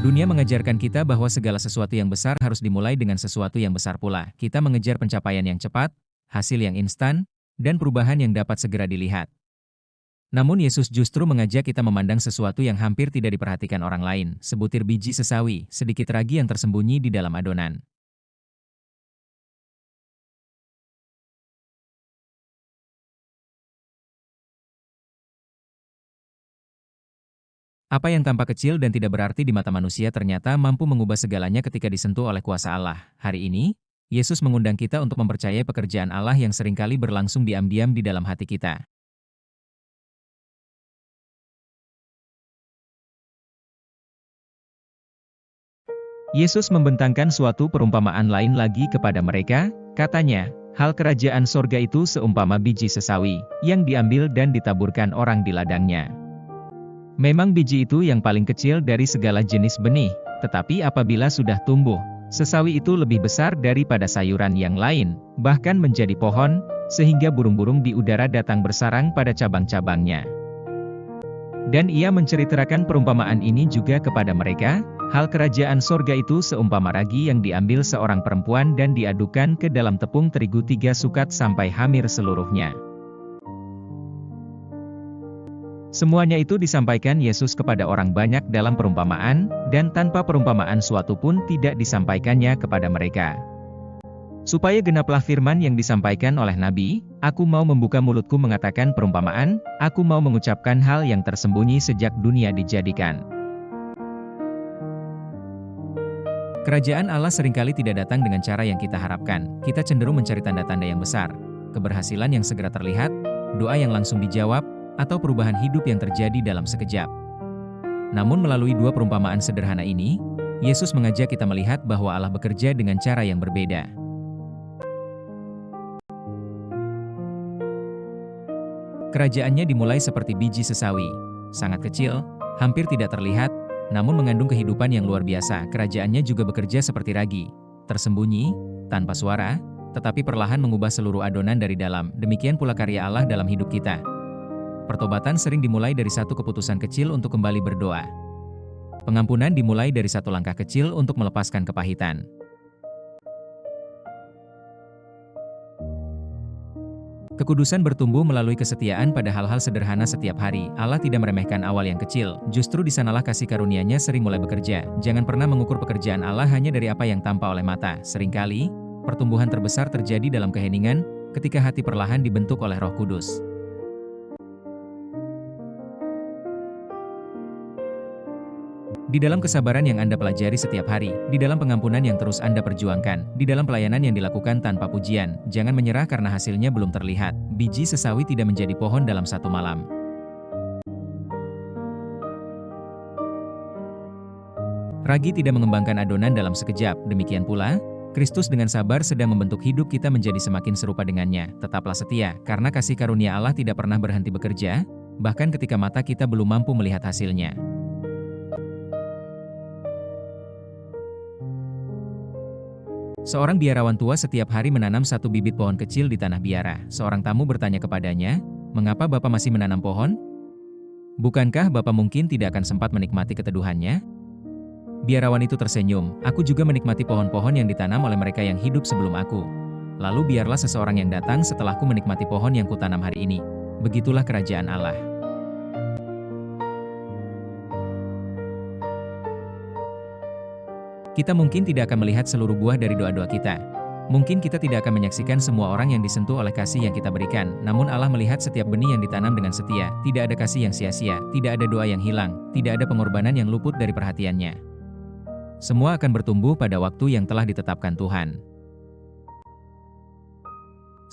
Dunia mengajarkan kita bahwa segala sesuatu yang besar harus dimulai dengan sesuatu yang besar pula. Kita mengejar pencapaian yang cepat, hasil yang instan, dan perubahan yang dapat segera dilihat. Namun Yesus justru mengajak kita memandang sesuatu yang hampir tidak diperhatikan orang lain, sebutir biji sesawi, sedikit ragi yang tersembunyi di dalam adonan. Apa yang tampak kecil dan tidak berarti di mata manusia ternyata mampu mengubah segalanya ketika disentuh oleh kuasa Allah. Hari ini, Yesus mengundang kita untuk mempercayai pekerjaan Allah yang seringkali berlangsung diam-diam di dalam hati kita. Yesus membentangkan suatu perumpamaan lain lagi kepada mereka, katanya, hal kerajaan sorga itu seumpama biji sesawi, yang diambil dan ditaburkan orang di ladangnya. Memang biji itu yang paling kecil dari segala jenis benih, tetapi apabila sudah tumbuh, sesawi itu lebih besar daripada sayuran yang lain, bahkan menjadi pohon, sehingga burung-burung di udara datang bersarang pada cabang-cabangnya. Dan ia menceritakan perumpamaan ini juga kepada mereka, hal kerajaan sorga itu seumpama ragi yang diambil seorang perempuan dan diadukkan ke dalam tepung terigu 3 sukat sampai hamir seluruhnya. Semuanya itu disampaikan Yesus kepada orang banyak dalam perumpamaan, dan tanpa perumpamaan suatu pun tidak disampaikannya kepada mereka. Supaya genaplah firman yang disampaikan oleh Nabi, aku mau membuka mulutku mengatakan perumpamaan, aku mau mengucapkan hal yang tersembunyi sejak dunia dijadikan. Kerajaan Allah seringkali tidak datang dengan cara yang kita harapkan. Kita cenderung mencari tanda-tanda yang besar, keberhasilan yang segera terlihat, doa yang langsung dijawab, atau perubahan hidup yang terjadi dalam sekejap. Namun melalui dua perumpamaan sederhana ini, Yesus mengajak kita melihat bahwa Allah bekerja dengan cara yang berbeda. Kerajaannya dimulai seperti biji sesawi, sangat kecil, hampir tidak terlihat, namun mengandung kehidupan yang luar biasa. Kerajaannya juga bekerja seperti ragi, tersembunyi, tanpa suara, tetapi perlahan mengubah seluruh adonan dari dalam. Demikian pula karya Allah dalam hidup kita. Pertobatan sering dimulai dari satu keputusan kecil untuk kembali berdoa. Pengampunan dimulai dari satu langkah kecil untuk melepaskan kepahitan. Kekudusan bertumbuh melalui kesetiaan pada hal-hal sederhana setiap hari. Allah tidak meremehkan awal yang kecil, justru di sanalah kasih karunia-Nya sering mulai bekerja. Jangan pernah mengukur pekerjaan Allah hanya dari apa yang tampak oleh mata. Seringkali, pertumbuhan terbesar terjadi dalam keheningan, ketika hati perlahan dibentuk oleh Roh Kudus. Di dalam kesabaran yang Anda pelajari setiap hari, di dalam pengampunan yang terus Anda perjuangkan, di dalam pelayanan yang dilakukan tanpa pujian, jangan menyerah karena hasilnya belum terlihat. Biji sesawi tidak menjadi pohon dalam satu malam. Ragi tidak mengembangkan adonan dalam sekejap, demikian pula, Kristus dengan sabar sedang membentuk hidup kita menjadi semakin serupa dengannya. Tetaplah setia, karena kasih karunia Allah tidak pernah berhenti bekerja, bahkan ketika mata kita belum mampu melihat hasilnya. Seorang biarawan tua setiap hari menanam satu bibit pohon kecil di tanah biara. Seorang tamu bertanya kepadanya, "Mengapa Bapak masih menanam pohon? Bukankah Bapak mungkin tidak akan sempat menikmati keteduhannya?" Biarawan itu tersenyum, "Aku juga menikmati pohon-pohon yang ditanam oleh mereka yang hidup sebelum aku. Lalu biarlah seseorang yang datang setelahku menikmati pohon yang kutanam hari ini." Begitulah kerajaan Allah. Kita mungkin tidak akan melihat seluruh buah dari doa-doa kita. Mungkin kita tidak akan menyaksikan semua orang yang disentuh oleh kasih yang kita berikan, namun Allah melihat setiap benih yang ditanam dengan setia. Tidak ada kasih yang sia-sia, tidak ada doa yang hilang, tidak ada pengorbanan yang luput dari perhatiannya. Semua akan bertumbuh pada waktu yang telah ditetapkan Tuhan.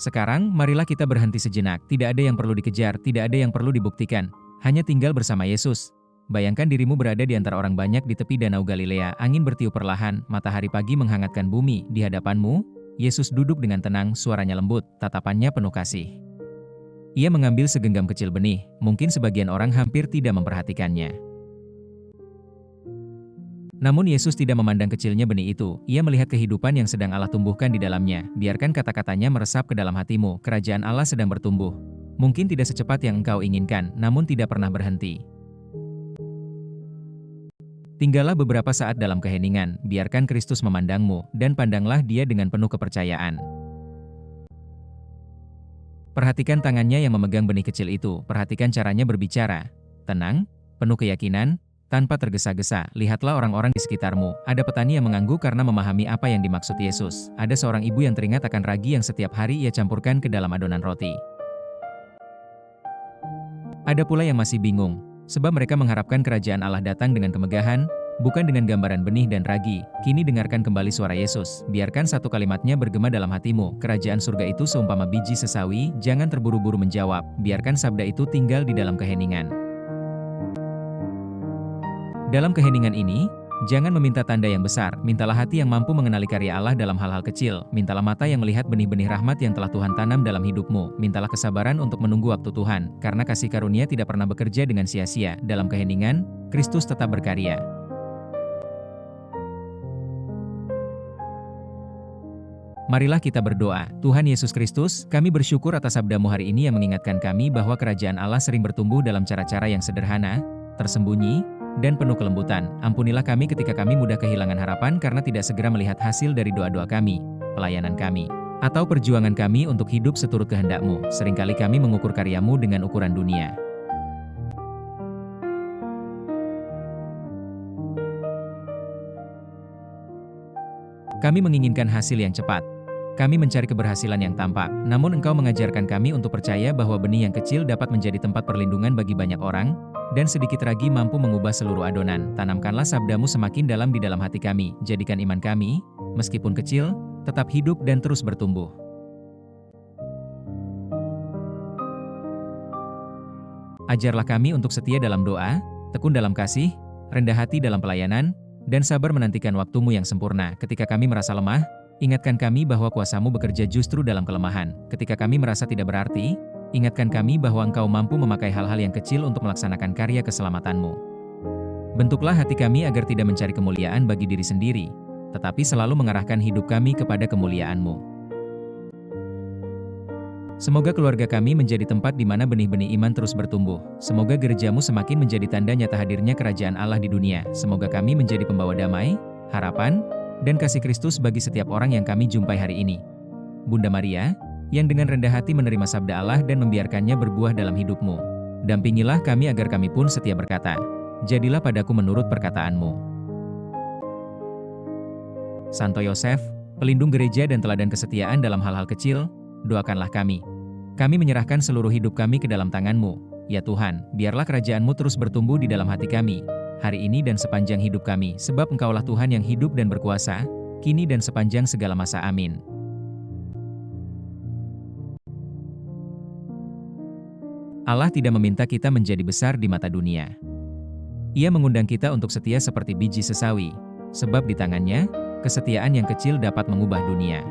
Sekarang, marilah kita berhenti sejenak. Tidak ada yang perlu dikejar, tidak ada yang perlu dibuktikan. Hanya tinggal bersama Yesus. Bayangkan dirimu berada di antara orang banyak di tepi Danau Galilea, angin bertiup perlahan, matahari pagi menghangatkan bumi. Di hadapanmu, Yesus duduk dengan tenang, suaranya lembut, tatapannya penuh kasih. Ia mengambil segenggam kecil benih, mungkin sebagian orang hampir tidak memperhatikannya. Namun Yesus tidak memandang kecilnya benih itu, ia melihat kehidupan yang sedang Allah tumbuhkan di dalamnya. Biarkan kata-katanya meresap ke dalam hatimu, kerajaan Allah sedang bertumbuh. Mungkin tidak secepat yang engkau inginkan, namun tidak pernah berhenti. Tinggallah beberapa saat dalam keheningan, biarkan Kristus memandangmu, dan pandanglah Dia dengan penuh kepercayaan. Perhatikan tangannya yang memegang benih kecil itu, perhatikan caranya berbicara. Tenang, penuh keyakinan, tanpa tergesa-gesa. Lihatlah orang-orang di sekitarmu. Ada petani yang mengangguk karena memahami apa yang dimaksud Yesus. Ada seorang ibu yang teringat akan ragi yang setiap hari ia campurkan ke dalam adonan roti. Ada pula yang masih bingung, sebab mereka mengharapkan kerajaan Allah datang dengan kemegahan, bukan dengan gambaran benih dan ragi. Kini dengarkan kembali suara Yesus, biarkan satu kalimatnya bergema dalam hatimu, kerajaan surga itu seumpama biji sesawi, jangan terburu-buru menjawab, biarkan sabda itu tinggal di dalam keheningan. Dalam keheningan ini, jangan meminta tanda yang besar, mintalah hati yang mampu mengenali karya Allah dalam hal-hal kecil, mintalah mata yang melihat benih-benih rahmat yang telah Tuhan tanam dalam hidupmu, mintalah kesabaran untuk menunggu waktu Tuhan, karena kasih karunia tidak pernah bekerja dengan sia-sia. Dalam keheningan, Kristus tetap berkarya. Marilah kita berdoa. Tuhan Yesus Kristus, kami bersyukur atas sabda-Mu hari ini yang mengingatkan kami bahwa kerajaan Allah sering bertumbuh dalam cara-cara yang sederhana, tersembunyi, dan penuh kelembutan. Ampunilah kami ketika kami mudah kehilangan harapan karena tidak segera melihat hasil dari doa-doa kami, pelayanan kami, atau perjuangan kami untuk hidup seturut kehendak-Mu. Seringkali kami mengukur karya-Mu dengan ukuran dunia. Kami menginginkan hasil yang cepat. Kami mencari keberhasilan yang tampak, namun Engkau mengajarkan kami untuk percaya bahwa benih yang kecil dapat menjadi tempat perlindungan bagi banyak orang, dan sedikit ragi mampu mengubah seluruh adonan. Tanamkanlah sabda-Mu semakin dalam di dalam hati kami, jadikan iman kami, meskipun kecil, tetap hidup dan terus bertumbuh. Ajarlah kami untuk setia dalam doa, tekun dalam kasih, rendah hati dalam pelayanan, dan sabar menantikan waktu-Mu yang sempurna. Ketika kami merasa lemah, ingatkan kami bahwa kuasa-Mu bekerja justru dalam kelemahan. Ketika kami merasa tidak berarti, ingatkan kami bahwa Engkau mampu memakai hal-hal yang kecil untuk melaksanakan karya keselamatan-Mu. Bentuklah hati kami agar tidak mencari kemuliaan bagi diri sendiri, tetapi selalu mengarahkan hidup kami kepada kemuliaan-Mu. Semoga keluarga kami menjadi tempat di mana benih-benih iman terus bertumbuh. Semoga gereja-Mu semakin menjadi tanda nyata hadirnya kerajaan Allah di dunia. Semoga kami menjadi pembawa damai, harapan, dan kasih Kristus bagi setiap orang yang kami jumpai hari ini. Bunda Maria, yang dengan rendah hati menerima sabda Allah dan membiarkannya berbuah dalam hidup-Mu, dampingilah kami agar kami pun setia berkata, jadilah padaku menurut perkataan-Mu. Santo Yosef, pelindung gereja dan teladan kesetiaan dalam hal-hal kecil, doakanlah kami. Kami menyerahkan seluruh hidup kami ke dalam tangan-Mu. Ya Tuhan, biarlah kerajaan-Mu terus bertumbuh di dalam hati kami, hari ini dan sepanjang hidup kami, sebab Engkaulah Tuhan yang hidup dan berkuasa, kini dan sepanjang segala masa. Amin. Allah tidak meminta kita menjadi besar di mata dunia. Ia mengundang kita untuk setia seperti biji sesawi, sebab di tangannya, kesetiaan yang kecil dapat mengubah dunia.